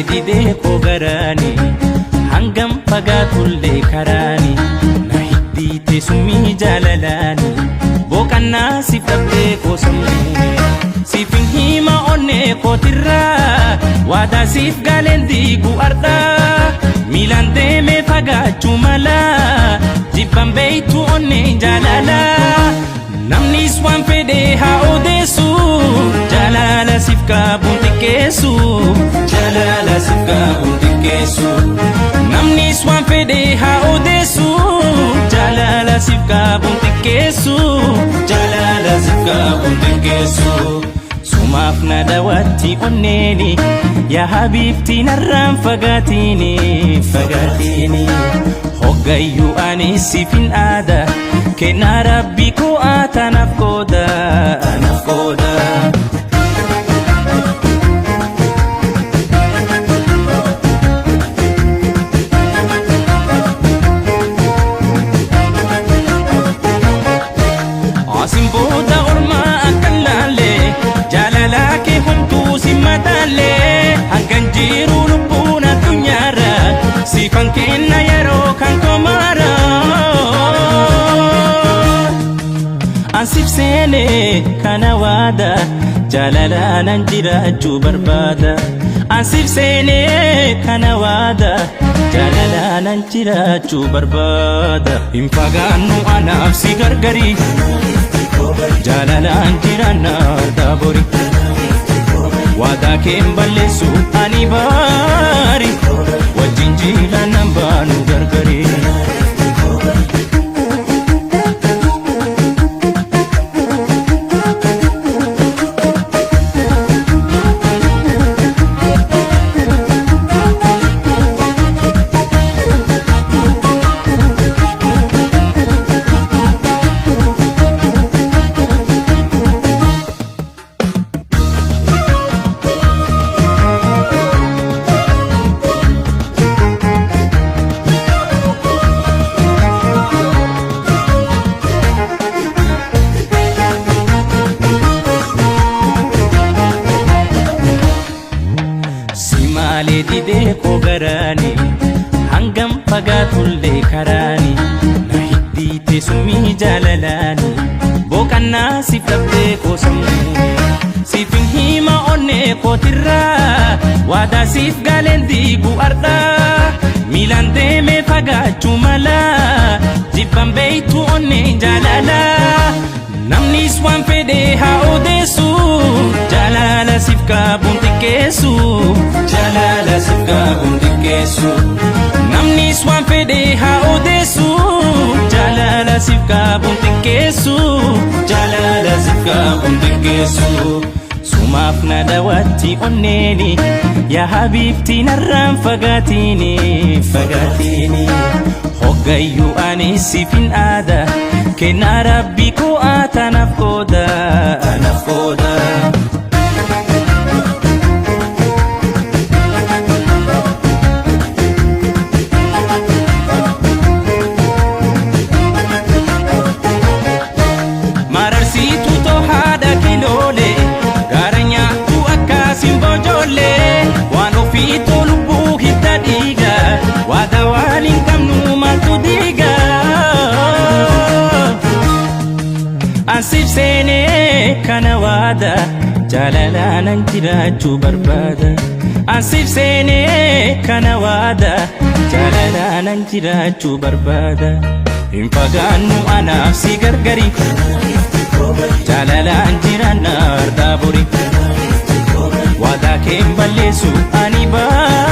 didee kogarani hangam fagaatullee karaani na hiddiite summii jaalalani boqannaa siif dhabdee koosammuu siifin hima onnee kootirraa waadaa siif gaaleen diigu ardhaa miilaan deemee fagaachuu mala jibban beeytu onnee jaalalaa namnis waan fedhee haa odeessu jaalala siif qabuun xiqqeessu jaalala siif qabuun xiqqeessu namnis waan fedhee haa odeessu jaalala siif qabuun xiqqeessu jaalala siif qabuun xiqqeessu sumaaf na daawwatti onneeni yaa habiibti narraan fagaatini fagaatini hoggayyuu ani siifin aada kenna rabbi ko atanaaf qooda anaaf qooda asin booda ormaa akkan laalle jaalala kee homtuu simmataalle hangan jiru lubbuun addunyaarra siifan kenna yeroo kan komaara ansif seene kana waada jaalalanan jiraachuu barbaada ansif seene kana waada jaalalanan jiraachuu barbaada hin fagaannu anaaf si gargari jaalalaan jiraanna daabori waadaa keen balleessu ani baari wajjin jiilaanan baanu gargari didee kogarani hangam fagaatullee karaani na hiddiite summii jaalalani boqannaa siif dhabdee koosammuu siifin hima onnee kootirraa waadaa siif gaaleen diigu ardhaa miilaan deemee fagaachuu mala jibban beeytu onnee jaalalaa namnis waan fedhee haa odeessu jaalala siif qabuun xiqqeessu jaalala siif qabuun xiqqeessu namnis waan fedhee haa odeessu jaalala siif qabuun xiqqeessu jaalala siif qabuun xiqqeessu sumaaf na daawwatti onneeni yaa habiibti narraan fagaatini fagaatini hoggayyuu ani siifin aada kenna rabbi ko atanaaf qooda anaaf qooda mararsiitu too haadha kiloole gaara nyaattu akkaasin bojoole waan ofiitoo lubbuu hidda dhiiga waada waan hin qabnu maaltu diiga ansif seene kana waada jaalalanan jiraachuu barbaada ansif seene kana waada jaalalanan jiraachuu barbaada hin fagaannu anaaf si gargari jaalalaan jiraanna daabori waadaa keen balleessu ani baari